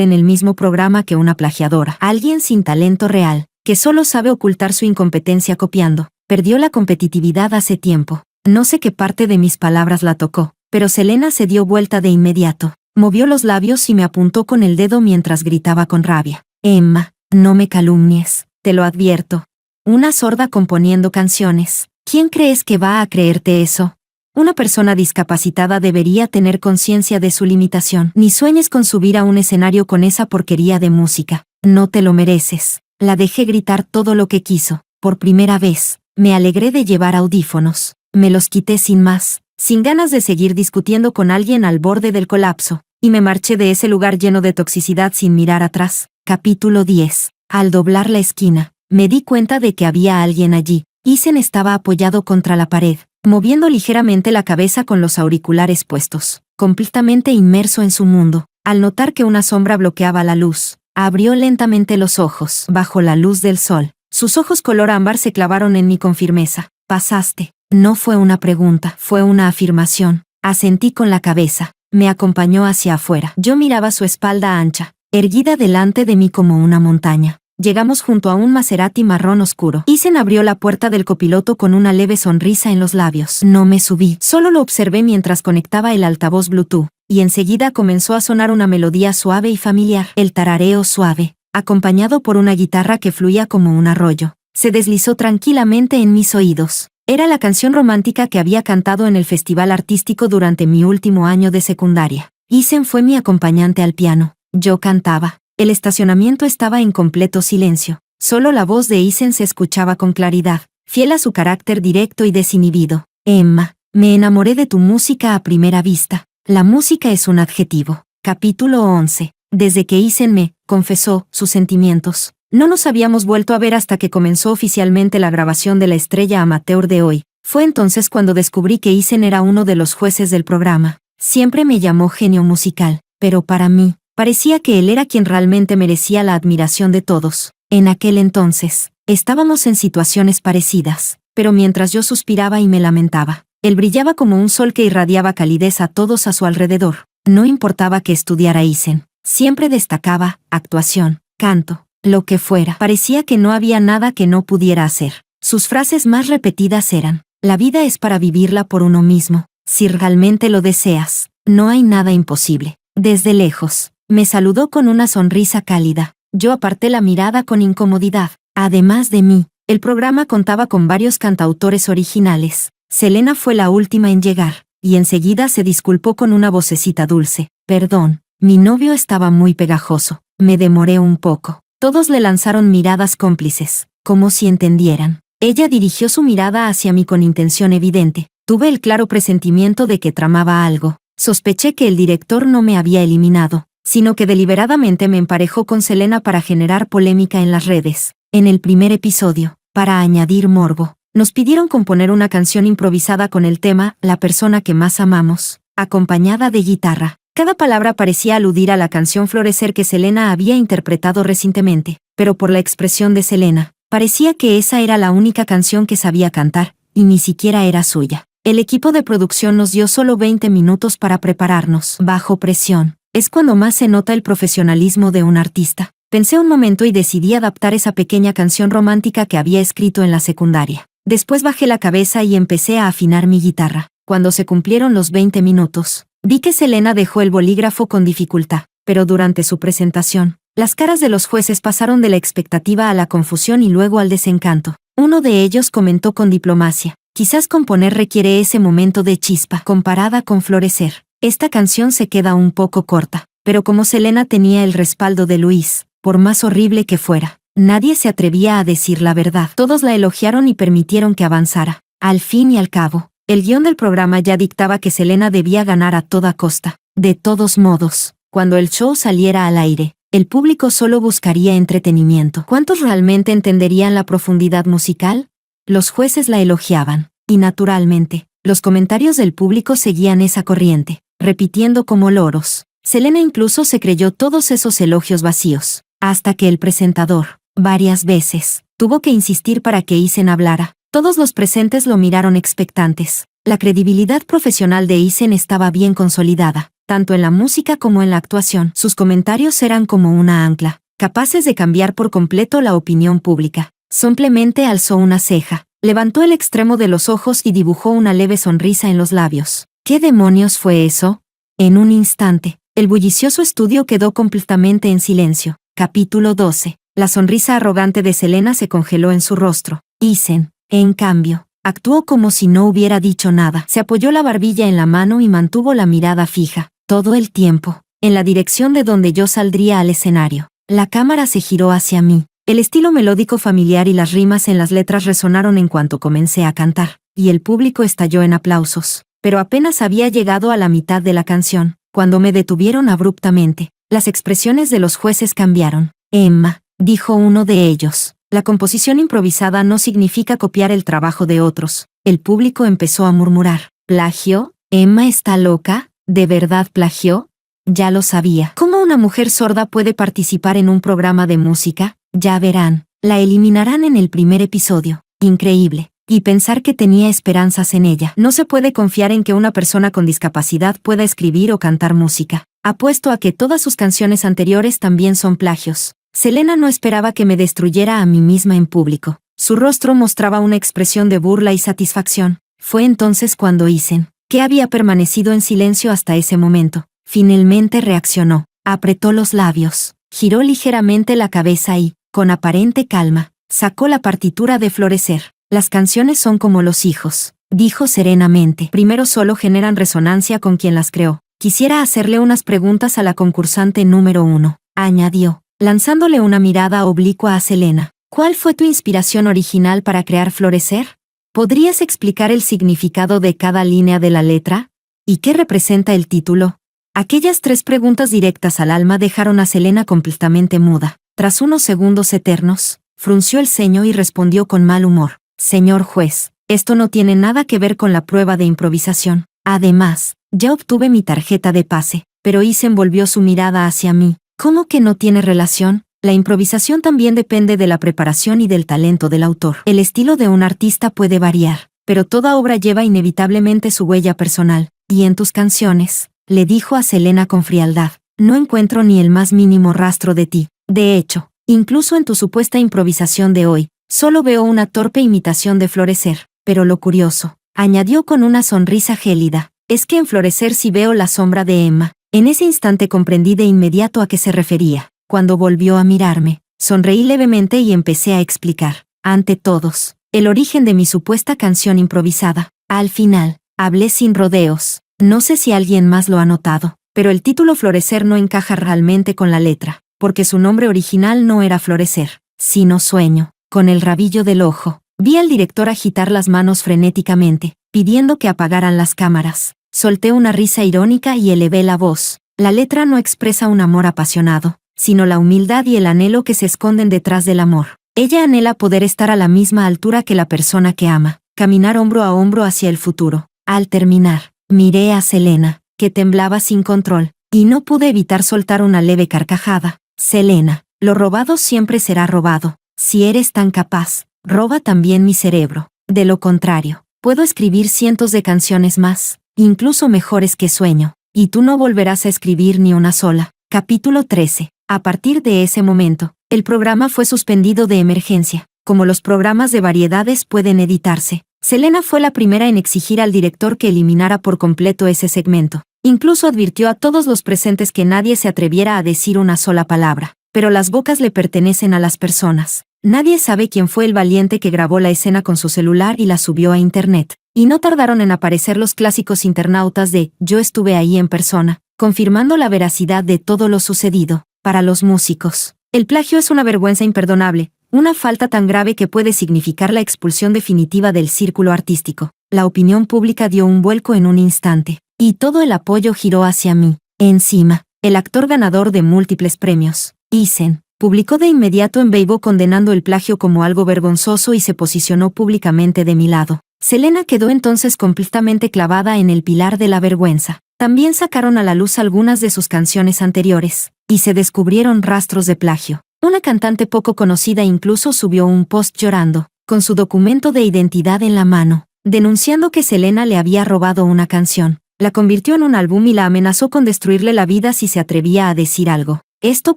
en el mismo programa que una plagiadora. Alguien sin talento real, que solo sabe ocultar su incompetencia copiando. Perdió la competitividad hace tiempo. No sé qué parte de mis palabras la tocó, pero Selena se dio vuelta de inmediato. Movió los labios y me apuntó con el dedo mientras gritaba con rabia. Emma, no me calumnies, te lo advierto. Una sorda componiendo canciones. ¿Quién crees que va a creerte eso? Una persona discapacitada debería tener conciencia de su limitación. Ni sueñes con subir a un escenario con esa porquería de música. No te lo mereces. La dejé gritar todo lo que quiso. Por primera vez, me alegré de llevar audífonos. Me los quité sin más, sin ganas de seguir discutiendo con alguien al borde del colapso, y me marché de ese lugar lleno de toxicidad sin mirar atrás. Capítulo 10. Al doblar la esquina, me di cuenta de que había alguien allí. Isen estaba apoyado contra la pared, moviendo ligeramente la cabeza con los auriculares puestos, completamente inmerso en su mundo. Al notar que una sombra bloqueaba la luz, abrió lentamente los ojos. Bajo la luz del sol, sus ojos color ámbar se clavaron en mí con firmeza. Pasaste. No fue una pregunta, fue una afirmación. Asentí con la cabeza. Me acompañó hacia afuera. Yo miraba su espalda ancha, erguida delante de mí como una montaña. Llegamos junto a un Maserati marrón oscuro. Isen abrió la puerta del copiloto con una leve sonrisa en los labios. No me subí, solo lo observé mientras conectaba el altavoz Bluetooth, y enseguida comenzó a sonar una melodía suave y familiar. El tarareo suave, acompañado por una guitarra que fluía como un arroyo, se deslizó tranquilamente en mis oídos. Era la canción romántica que había cantado en el festival artístico durante mi último año de secundaria. Isen fue mi acompañante al piano. Yo cantaba. El estacionamiento estaba en completo silencio. Solo la voz de Isen se escuchaba con claridad, fiel a su carácter directo y desinhibido. Emma, me enamoré de tu música a primera vista. La música es un adjetivo. Capítulo 11. Desde que Isen me confesó sus sentimientos, no nos habíamos vuelto a ver hasta que comenzó oficialmente la grabación de La Estrella Amateur de hoy. Fue entonces cuando descubrí que Isen era uno de los jueces del programa. Siempre me llamó genio musical, pero para mí, parecía que él era quien realmente merecía la admiración de todos. En aquel entonces, estábamos en situaciones parecidas, pero mientras yo suspiraba y me lamentaba, él brillaba como un sol que irradiaba calidez a todos a su alrededor. No importaba que estudiara Isen, siempre destacaba, actuación, canto, lo que fuera. Parecía que no había nada que no pudiera hacer. Sus frases más repetidas eran: la vida es para vivirla por uno mismo. Si realmente lo deseas, no hay nada imposible. Desde lejos, me saludó con una sonrisa cálida. Yo aparté la mirada con incomodidad. Además de mí, el programa contaba con varios cantautores originales. Selena fue la última en llegar, y enseguida se disculpó con una vocecita dulce. Perdón, mi novio estaba muy pegajoso. Me demoré un poco. Todos le lanzaron miradas cómplices, como si entendieran. Ella dirigió su mirada hacia mí con intención evidente. Tuve el claro presentimiento de que tramaba algo. Sospeché que el director no me había eliminado, sino que deliberadamente me emparejó con Selena para generar polémica en las redes. En el primer episodio, para añadir morbo, nos pidieron componer una canción improvisada con el tema La persona que más amamos, acompañada de guitarra. Cada palabra parecía aludir a la canción Florecer que Selena había interpretado recientemente, pero por la expresión de Selena, parecía que esa era la única canción que sabía cantar, y ni siquiera era suya. El equipo de producción nos dio solo 20 minutos para prepararnos. Bajo presión, es cuando más se nota el profesionalismo de un artista. Pensé un momento y decidí adaptar esa pequeña canción romántica que había escrito en la secundaria. Después bajé la cabeza y empecé a afinar mi guitarra. Cuando se cumplieron los 20 minutos, vi que Selena dejó el bolígrafo con dificultad, pero durante su presentación, las caras de los jueces pasaron de la expectativa a la confusión y luego al desencanto. Uno de ellos comentó con diplomacia: quizás componer requiere ese momento de chispa. Comparada con Florecer, esta canción se queda un poco corta, pero como Selena tenía el respaldo de Luis, por más horrible que fuera, nadie se atrevía a decir la verdad. Todos la elogiaron y permitieron que avanzara. Al fin y al cabo, el guión del programa ya dictaba que Selena debía ganar a toda costa. De todos modos, cuando el show saliera al aire, el público solo buscaría entretenimiento. ¿Cuántos realmente entenderían la profundidad musical? Los jueces la elogiaban, y naturalmente, los comentarios del público seguían esa corriente, repitiendo como loros. Selena incluso se creyó todos esos elogios vacíos, hasta que el presentador, varias veces, tuvo que insistir para que Isen hablara. Todos los presentes lo miraron expectantes. La credibilidad profesional de Isen estaba bien consolidada, tanto en la música como en la actuación. Sus comentarios eran como una ancla, capaces de cambiar por completo la opinión pública. Simplemente alzó una ceja, levantó el extremo de los ojos y dibujó una leve sonrisa en los labios. ¿Qué demonios fue eso? En un instante, el bullicioso estudio quedó completamente en silencio. Capítulo 12. La sonrisa arrogante de Selena se congeló en su rostro. Isen, en cambio, actuó como si no hubiera dicho nada. Se apoyó la barbilla en la mano y mantuvo la mirada fija, todo el tiempo, en la dirección de donde yo saldría al escenario. La cámara se giró hacia mí. El estilo melódico familiar y las rimas en las letras resonaron en cuanto comencé a cantar, y el público estalló en aplausos. Pero apenas había llegado a la mitad de la canción, cuando me detuvieron abruptamente. Las expresiones de los jueces cambiaron. Emma, dijo uno de ellos, la composición improvisada no significa copiar el trabajo de otros. El público empezó a murmurar. ¿Plagio? ¿Emma está loca? ¿De verdad plagió? Ya lo sabía. ¿Cómo una mujer sorda puede participar en un programa de música? Ya verán, la eliminarán en el primer episodio. Increíble. Y pensar que tenía esperanzas en ella. No se puede confiar en que una persona con discapacidad pueda escribir o cantar música. Apuesto a que todas sus canciones anteriores también son plagios. Selena no esperaba que me destruyera a mí misma en público. Su rostro mostraba una expresión de burla y satisfacción. Fue entonces cuando Isen, que había permanecido en silencio hasta ese momento, finalmente reaccionó. Apretó los labios, giró ligeramente la cabeza y, con aparente calma, sacó la partitura de Florecer. Las canciones son como los hijos, dijo serenamente. Primero solo generan resonancia con quien las creó. Quisiera hacerle unas preguntas a la concursante número 1, añadió. lanzándole una mirada oblicua a Selena. ¿Cuál fue tu inspiración original para crear Florecer? ¿Podrías explicar el significado de cada línea de la letra? ¿Y qué representa el título? Aquellas 3 preguntas directas al alma dejaron a Selena completamente muda. Tras unos segundos eternos, frunció el ceño y respondió con mal humor. Señor juez, esto no tiene nada que ver con la prueba de improvisación. Además, ya obtuve mi tarjeta de pase, pero Isen volvió su mirada hacia mí. ¿Cómo que no tiene relación? La improvisación también depende de la preparación y del talento del autor. El estilo de un artista puede variar, pero toda obra lleva inevitablemente su huella personal. Y en tus canciones, le dijo a Selena con frialdad, no encuentro ni el más mínimo rastro de ti. De hecho, incluso en tu supuesta improvisación de hoy, solo veo una torpe imitación de Florecer. Pero lo curioso, añadió con una sonrisa gélida, es que en Florecer sí veo la sombra de Emma. En ese instante comprendí de inmediato a qué se refería. Cuando volvió a mirarme, sonreí levemente y empecé a explicar, ante todos, el origen de mi supuesta canción improvisada. Al final, hablé sin rodeos. No sé si alguien más lo ha notado, pero el título Florecer no encaja realmente con la letra, porque su nombre original no era Florecer, sino Sueño. Con el rabillo del ojo, vi al director agitar las manos frenéticamente, pidiendo que apagaran las cámaras. Solté una risa irónica y elevé la voz. La letra no expresa un amor apasionado, sino la humildad y el anhelo que se esconden detrás del amor. Ella anhela poder estar a la misma altura que la persona que ama, caminar hombro a hombro hacia el futuro. Al terminar, miré a Selena, que temblaba sin control, y no pude evitar soltar una leve carcajada. Selena, lo robado siempre será robado. Si eres tan capaz, roba también mi cerebro. De lo contrario, puedo escribir cientos de canciones más, incluso mejores que Sueño, y tú no volverás a escribir ni una sola. Capítulo 13. A partir de ese momento, el programa fue suspendido de emergencia. Como los programas de variedades pueden editarse, Selena fue la primera en exigir al director que eliminara por completo ese segmento. Incluso advirtió a todos los presentes que nadie se atreviera a decir una sola palabra. Pero las bocas le pertenecen a las personas. Nadie sabe quién fue el valiente que grabó la escena con su celular y la subió a internet. Y no tardaron en aparecer los clásicos internautas de «Yo estuve ahí en persona», confirmando la veracidad de todo lo sucedido. Para los músicos, el plagio es una vergüenza imperdonable, una falta tan grave que puede significar la expulsión definitiva del círculo artístico. La opinión pública dio un vuelco en un instante, y todo el apoyo giró hacia mí. Encima, el actor ganador de múltiples premios, Isen, publicó de inmediato en Weibo condenando el plagio como algo vergonzoso y se posicionó públicamente de mi lado. Selena quedó entonces completamente clavada en el pilar de la vergüenza. También sacaron a la luz algunas de sus canciones anteriores, y se descubrieron rastros de plagio. Una cantante poco conocida incluso subió un post llorando, con su documento de identidad en la mano, denunciando que Selena le había robado una canción. La convirtió en un álbum y la amenazó con destruirle la vida si se atrevía a decir algo. Esto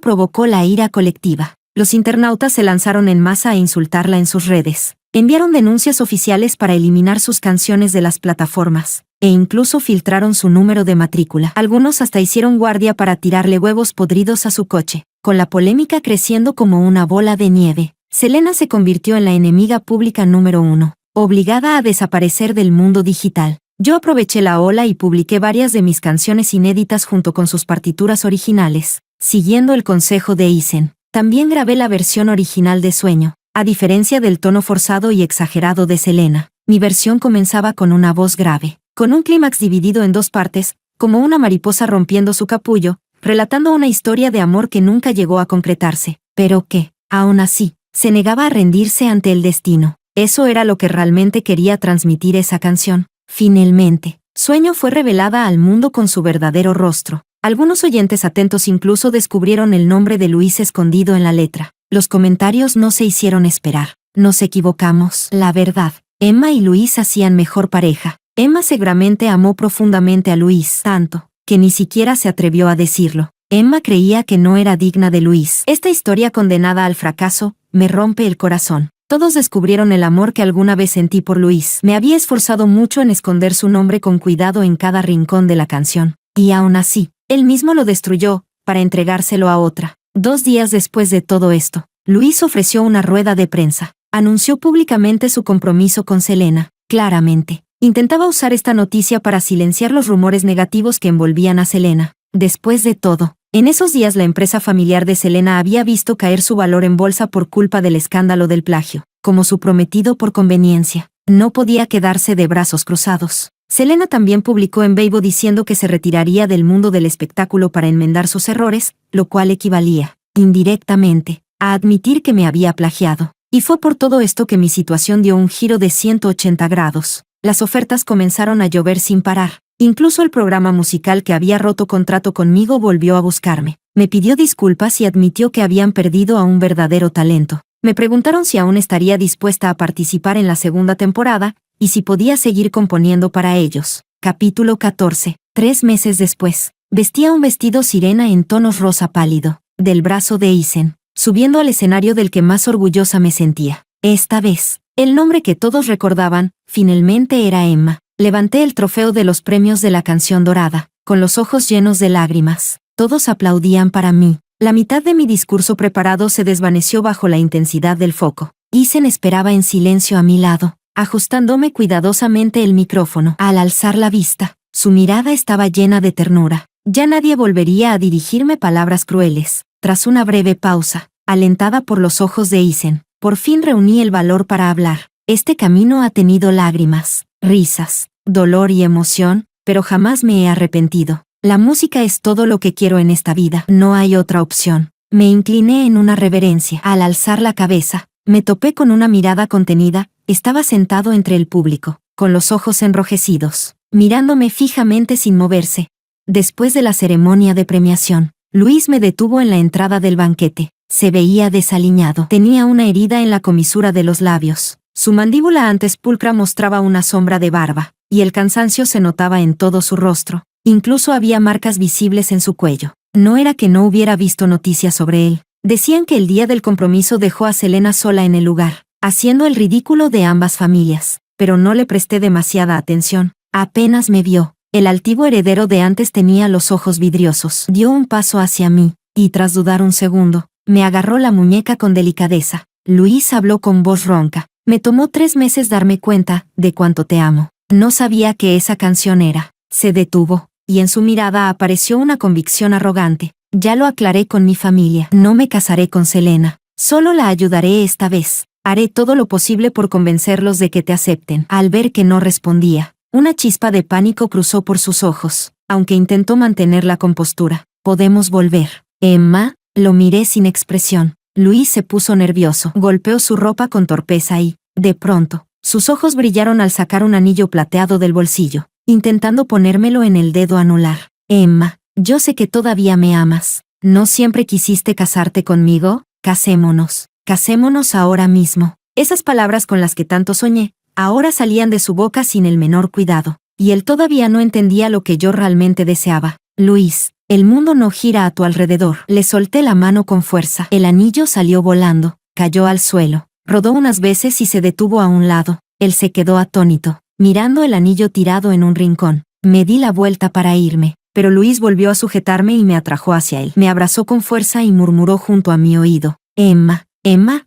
provocó la ira colectiva. Los internautas se lanzaron en masa a insultarla en sus redes. Enviaron denuncias oficiales para eliminar sus canciones de las plataformas, e incluso filtraron su número de matrícula. Algunos hasta hicieron guardia para tirarle huevos podridos a su coche. Con la polémica creciendo como una bola de nieve, Selena se convirtió en la enemiga pública número 1, obligada a desaparecer del mundo digital. Yo aproveché la ola y publiqué varias de mis canciones inéditas junto con sus partituras originales, siguiendo el consejo de Isen. También grabé la versión original de Sueño. A diferencia del tono forzado y exagerado de Selena, mi versión comenzaba con una voz grave, con un clímax dividido en 2 partes, como una mariposa rompiendo su capullo, relatando una historia de amor que nunca llegó a concretarse, pero que, aún así, se negaba a rendirse ante el destino. Eso era lo que realmente quería transmitir esa canción. Finalmente, Sueño fue revelada al mundo con su verdadero rostro. Algunos oyentes atentos incluso descubrieron el nombre de Luis escondido en la letra. Los comentarios no se hicieron esperar. Nos equivocamos. La verdad, Emma y Luis hacían mejor pareja. Emma seguramente amó profundamente a Luis, tanto, que ni siquiera se atrevió a decirlo. Emma creía que no era digna de Luis. Esta historia condenada al fracaso, me rompe el corazón. Todos descubrieron el amor que alguna vez sentí por Luis. Me había esforzado mucho en esconder su nombre con cuidado en cada rincón de la canción. Y aún así, él mismo lo destruyó, para entregárselo a otra. 2 días después de todo esto, Luis ofreció una rueda de prensa. Anunció públicamente su compromiso con Selena. Claramente, intentaba usar esta noticia para silenciar los rumores negativos que envolvían a Selena. Después de todo, En esos días la empresa familiar de Selena había visto caer su valor en bolsa por culpa del escándalo del plagio. Como su prometido por conveniencia, no podía quedarse de brazos cruzados. Selena también publicó en Weibo diciendo que se retiraría del mundo del espectáculo para enmendar sus errores, lo cual equivalía, indirectamente, a admitir que me había plagiado. Y fue por todo esto que mi situación dio un giro de 180 grados. Las ofertas comenzaron a llover sin parar. Incluso el programa musical que había roto contrato conmigo volvió a buscarme. Me pidió disculpas y admitió que habían perdido a un verdadero talento. Me preguntaron si aún estaría dispuesta a participar en la segunda temporada, y si podía seguir componiendo para ellos. Capítulo 14. 3 meses después, vestía un vestido sirena en tonos rosa pálido, del brazo de Isen, subiendo al escenario del que más orgullosa me sentía. Esta vez, el nombre que todos recordaban, finalmente era Emma. Levanté el trofeo de los premios de la canción dorada, con los ojos llenos de lágrimas. Todos aplaudían para mí. La mitad de mi discurso preparado se desvaneció bajo la intensidad del foco. Isen esperaba en silencio a mi lado, ajustándome cuidadosamente el micrófono. Al alzar la vista, su mirada estaba llena de ternura. Ya nadie volvería a dirigirme palabras crueles. Tras una breve pausa, alentada por los ojos de Isen, por fin reuní el valor para hablar. Este camino ha tenido lágrimas, risas, dolor y emoción, pero jamás me he arrepentido. La música es todo lo que quiero en esta vida. No hay otra opción. Me incliné en una reverencia. Al alzar la cabeza, me topé con una mirada contenida. Estaba sentado entre el público, con los ojos enrojecidos, mirándome fijamente sin moverse. Después de la ceremonia de premiación, Luis me detuvo en la entrada del banquete. Se veía desaliñado. Tenía una herida en la comisura de los labios. Su mandíbula antes pulcra mostraba una sombra de barba, y el cansancio se notaba en todo su rostro. Incluso había marcas visibles en su cuello. No era que no hubiera visto noticias sobre él. Decían que el día del compromiso dejó a Selena sola en el lugar, haciendo el ridículo de ambas familias, pero no le presté demasiada atención. Apenas me vio. El altivo heredero de antes tenía los ojos vidriosos. Dio un paso hacia mí, y tras dudar un segundo, me agarró la muñeca con delicadeza. Luis habló con voz ronca. Me tomó 3 meses darme cuenta de cuánto te amo. No sabía que esa canción era. Se detuvo, y en su mirada apareció una convicción arrogante. Ya lo aclaré con mi familia. No me casaré con Selena. Solo la ayudaré esta vez. Haré todo lo posible por convencerlos de que te acepten. Al ver que no respondía, una chispa de pánico cruzó por sus ojos, aunque intentó mantener la compostura. ¿Podemos volver? Emma, lo miré sin expresión. Luis se puso nervioso. Golpeó su ropa con torpeza y, de pronto, sus ojos brillaron al sacar un anillo plateado del bolsillo, intentando ponérmelo en el dedo anular. Emma, yo sé que todavía me amas. ¿No siempre quisiste casarte conmigo? Casémonos. Casémonos ahora mismo. Esas palabras con las que tanto soñé, ahora salían de su boca sin el menor cuidado, y él todavía no entendía lo que yo realmente deseaba. Luis, el mundo no gira a tu alrededor. Le solté la mano con fuerza. El anillo salió volando, cayó al suelo, rodó unas veces y se detuvo a un lado. Él se quedó atónito, mirando el anillo tirado en un rincón. Me di la vuelta para irme, pero Luis volvió a sujetarme y me atrajo hacia él. Me abrazó con fuerza y murmuró junto a mi oído. Emma,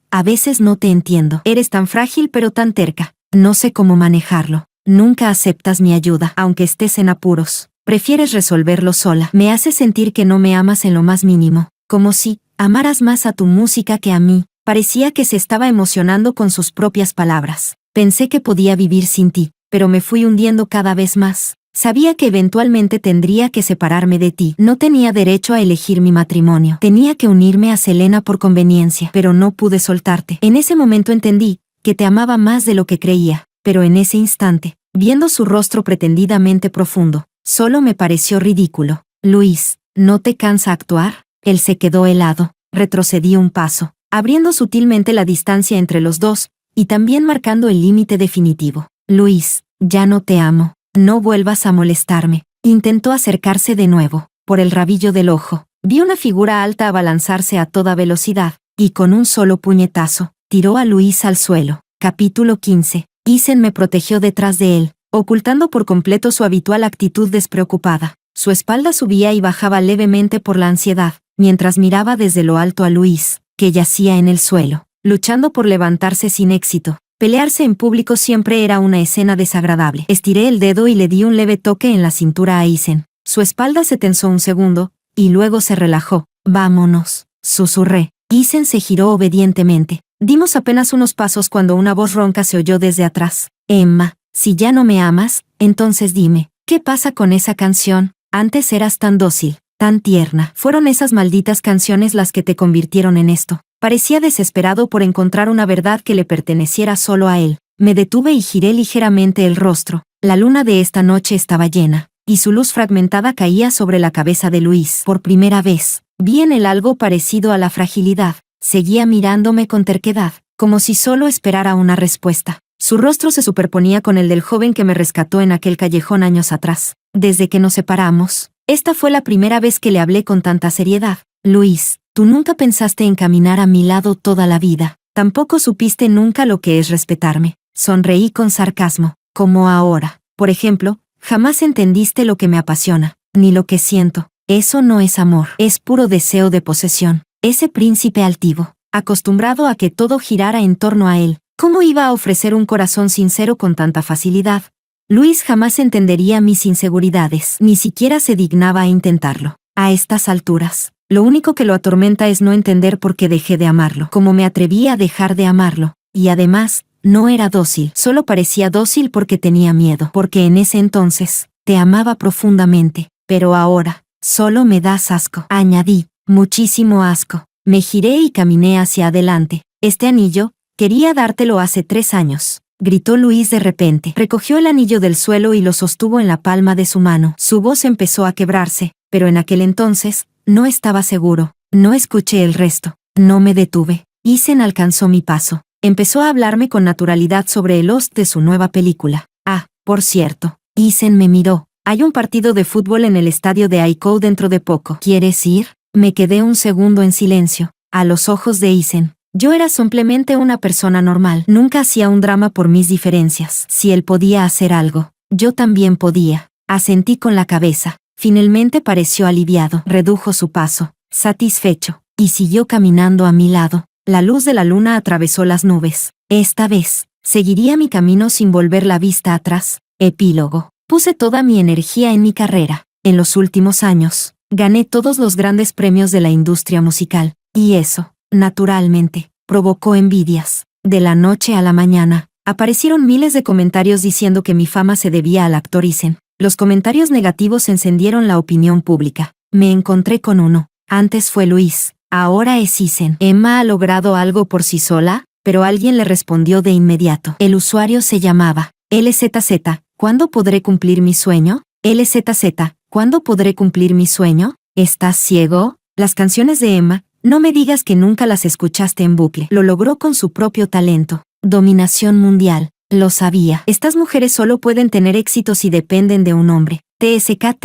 a veces no te entiendo. Eres tan frágil pero tan terca. No sé cómo manejarlo. Nunca aceptas mi ayuda, aunque estés en apuros. Prefieres resolverlo sola. Me hace sentir que no me amas en lo más mínimo, como si amaras más a tu música que a mí. Parecía que se estaba emocionando con sus propias palabras. Pensé que podía vivir sin ti, pero me fui hundiendo cada vez más. Sabía que eventualmente tendría que separarme de ti. No tenía derecho a elegir mi matrimonio. Tenía que unirme a Selena por conveniencia, pero no pude soltarte. En ese momento entendí que te amaba más de lo que creía, pero en ese instante, viendo su rostro pretendidamente profundo, solo me pareció ridículo. Luis, ¿no te cansa actuar? Él se quedó helado. Retrocedí un paso, abriendo sutilmente la distancia entre los dos, y también marcando el límite definitivo. Luis, ya no te amo. No vuelvas a molestarme. Intentó acercarse de nuevo. Por el rabillo del ojo, vi una figura alta abalanzarse a toda velocidad, y con un solo puñetazo, tiró a Luis al suelo. Capítulo 15. Isen me protegió detrás de él, ocultando por completo su habitual actitud despreocupada. Su espalda subía y bajaba levemente por la ansiedad, mientras miraba desde lo alto a Luis, que yacía en el suelo, luchando por levantarse sin éxito. Pelearse en público siempre era una escena desagradable. Estiré el dedo y le di un leve toque en la cintura a Isen. Su espalda se tensó un segundo, y luego se relajó. Vámonos, susurré. Isen se giró obedientemente. Dimos apenas unos pasos cuando una voz ronca se oyó desde atrás. Emma, si ya no me amas, entonces dime, ¿qué pasa con esa canción? Antes eras tan dócil, tan tierna. Fueron esas malditas canciones las que te convirtieron en esto. Parecía desesperado por encontrar una verdad que le perteneciera solo a él. Me detuve y giré ligeramente el rostro. La luna de esta noche estaba llena, y su luz fragmentada caía sobre la cabeza de Luis. Por primera vez, vi en él algo parecido a la fragilidad. Seguía mirándome con terquedad, como si solo esperara una respuesta. Su rostro se superponía con el del joven que me rescató en aquel callejón años atrás. Desde que nos separamos, esta fue la primera vez que le hablé con tanta seriedad. Luis, tú nunca pensaste en caminar a mi lado toda la vida. Tampoco supiste nunca lo que es respetarme. Sonreí con sarcasmo. Como ahora. Por ejemplo, jamás entendiste lo que me apasiona, ni lo que siento. Eso no es amor, es puro deseo de posesión. Ese príncipe altivo, acostumbrado a que todo girara en torno a él, ¿cómo iba a ofrecer un corazón sincero con tanta facilidad? Luis jamás entendería mis inseguridades, ni siquiera se dignaba a intentarlo. A estas alturas, lo único que lo atormenta es no entender por qué dejé de amarlo, cómo me atreví a dejar de amarlo, y además, no era dócil, solo parecía dócil porque tenía miedo, porque en ese entonces, te amaba profundamente, pero ahora, solo me das asco, añadí. Muchísimo asco. Me giré y caminé hacia adelante. Este anillo, quería dártelo hace 3 años, gritó Luis de repente. Recogió el anillo del suelo y lo sostuvo en la palma de su mano. Su voz empezó a quebrarse, pero en aquel entonces, no estaba seguro. No escuché el resto. No me detuve. Isen alcanzó mi paso. Empezó a hablarme con naturalidad sobre el host de su nueva película. Ah, por cierto. Isen me miró. Hay un partido de fútbol en el estadio de Aiko dentro de poco. ¿Quieres ir? Me quedé un segundo en silencio. A los ojos de Isen, yo era simplemente una persona normal. Nunca hacía un drama por mis diferencias. Si él podía hacer algo, yo también podía. Asentí con la cabeza. Finalmente pareció aliviado. Redujo su paso, satisfecho, y siguió caminando a mi lado. La luz de la luna atravesó las nubes. Esta vez, seguiría mi camino sin volver la vista atrás. Epílogo. Puse toda mi energía en mi carrera. En los últimos años, gané todos los grandes premios de la industria musical, y eso, naturalmente, provocó envidias. De la noche a la mañana, aparecieron miles de comentarios diciendo que mi fama se debía al actor Isen. Los comentarios negativos encendieron la opinión pública. Me encontré con uno. Antes fue Luis, ahora es Isen. ¿Emma ha logrado algo por sí sola? Pero alguien le respondió de inmediato. El usuario se llamaba LZZ. ¿Cuándo podré cumplir mi sueño? LZZ. ¿Cuándo podré cumplir mi sueño? ¿Estás ciego? Las canciones de Emma, no me digas que nunca las escuchaste en bucle. Lo logró con su propio talento. Dominación mundial. Lo sabía. Estas mujeres solo pueden tener éxito si dependen de un hombre. TSK.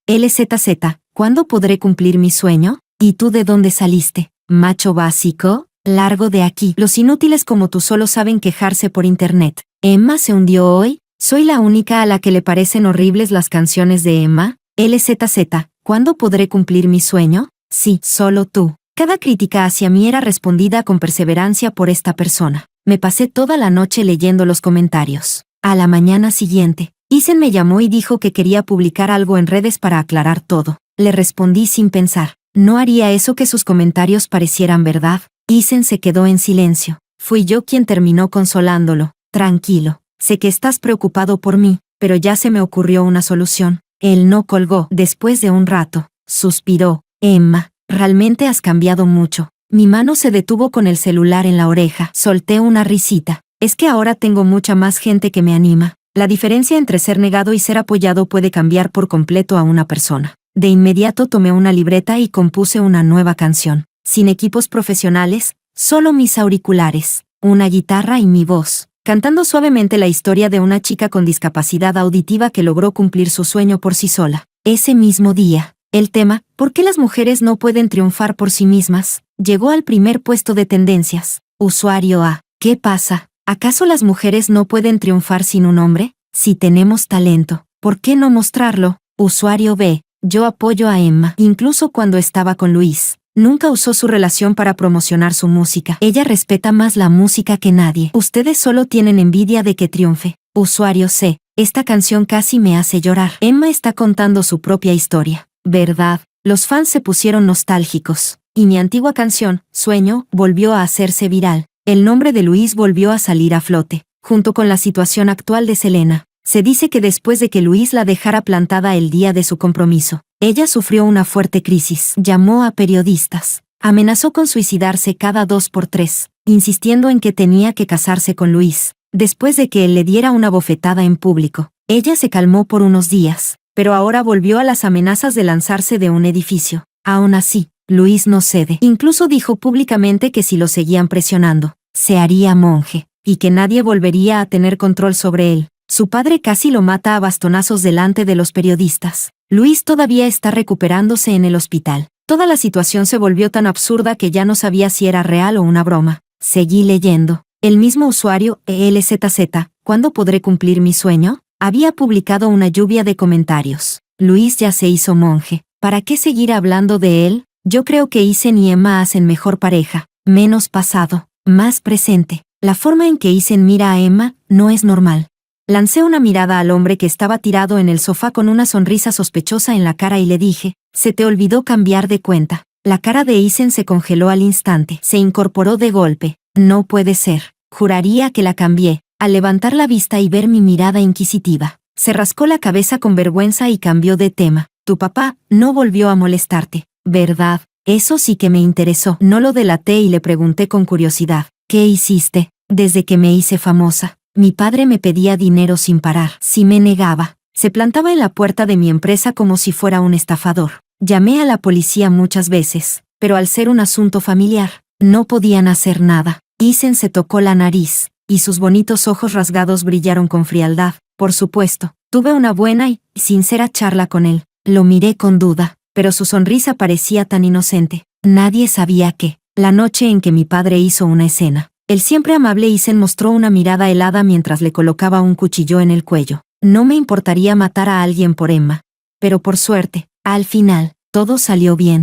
LZZ. ¿Cuándo podré cumplir mi sueño? ¿Y tú de dónde saliste? ¿Macho básico? Largo de aquí. Los inútiles como tú solo saben quejarse por internet. ¿Emma se hundió hoy? ¿Soy la única a la que le parecen horribles las canciones de Emma? LZZ. ¿Cuándo podré cumplir mi sueño? Sí, solo tú. Cada crítica hacia mí era respondida con perseverancia por esta persona. Me pasé toda la noche leyendo los comentarios. A la mañana siguiente, Isen me llamó y dijo que quería publicar algo en redes para aclarar todo. Le respondí sin pensar. No haría eso que sus comentarios parecieran verdad. Isen se quedó en silencio. Fui yo quien terminó consolándolo. Tranquilo. Sé que estás preocupado por mí, pero ya se me ocurrió una solución. Él no colgó. Después de un rato, suspiró. Emma, realmente has cambiado mucho. Mi mano se detuvo con el celular en la oreja. Solté una risita. Es que ahora tengo mucha más gente que me anima. La diferencia entre ser negado y ser apoyado puede cambiar por completo a una persona. De inmediato tomé una libreta y compuse una nueva canción. Sin equipos profesionales, solo mis auriculares, una guitarra y mi voz. Cantando suavemente la historia de una chica con discapacidad auditiva que logró cumplir su sueño por sí sola. Ese mismo día, el tema, ¿por qué las mujeres no pueden triunfar por sí mismas?, llegó al primer puesto de tendencias. Usuario A. ¿Qué pasa? ¿Acaso las mujeres no pueden triunfar sin un hombre? Si tenemos talento, ¿por qué no mostrarlo? Usuario B. Yo apoyo a Emma, incluso cuando estaba con Luis. Nunca usó su relación para promocionar su música. Ella respeta más la música que nadie. Ustedes solo tienen envidia de que triunfe. Usuario C. Esta canción casi me hace llorar. Emma está contando su propia historia, ¿verdad? Los fans se pusieron nostálgicos, y mi antigua canción, Sueño, volvió a hacerse viral. El nombre de Luis volvió a salir a flote, junto con la situación actual de Selena. Se dice que después de que Luis la dejara plantada el día de su compromiso, ella sufrió una fuerte crisis. Llamó a periodistas. Amenazó con suicidarse cada 2 por 3, insistiendo en que tenía que casarse con Luis. Después de que él le diera una bofetada en público, ella se calmó por unos días, pero ahora volvió a las amenazas de lanzarse de un edificio. Aún así, Luis no cede. Incluso dijo públicamente que si lo seguían presionando, se haría monje, y que nadie volvería a tener control sobre él. Su padre casi lo mata a bastonazos delante de los periodistas. Luis todavía está recuperándose en el hospital. Toda la situación se volvió tan absurda que ya no sabía si era real o una broma. Seguí leyendo. El mismo usuario, ELZZ, ¿cuándo podré cumplir mi sueño?, había publicado una lluvia de comentarios. Luis ya se hizo monje. ¿Para qué seguir hablando de él? Yo creo que Isen y Emma hacen mejor pareja. Menos pasado, más presente. La forma en que Isen mira a Emma no es normal. Lancé una mirada al hombre que estaba tirado en el sofá con una sonrisa sospechosa en la cara y le dije, «Se te olvidó cambiar de cuenta». La cara de Isen se congeló al instante. Se incorporó de golpe. «No puede ser. Juraría que la cambié». Al levantar la vista y ver mi mirada inquisitiva, se rascó la cabeza con vergüenza y cambió de tema. «Tu papá no volvió a molestarte, ¿verdad?». Eso sí que me interesó. No lo delaté y le pregunté con curiosidad, «¿Qué hiciste?». «Desde que me hice famosa, mi padre me pedía dinero sin parar. Si me negaba, se plantaba en la puerta de mi empresa como si fuera un estafador. Llamé a la policía muchas veces, pero al ser un asunto familiar, no podían hacer nada». Isen se tocó la nariz, y sus bonitos ojos rasgados brillaron con frialdad. «Por supuesto, tuve una buena y sincera charla con él». Lo miré con duda, pero su sonrisa parecía tan inocente. Nadie sabía que, la noche en que mi padre hizo una escena, el siempre amable Isen mostró una mirada helada mientras le colocaba un cuchillo en el cuello. No me importaría matar a alguien por Emma. Pero por suerte, al final, todo salió bien.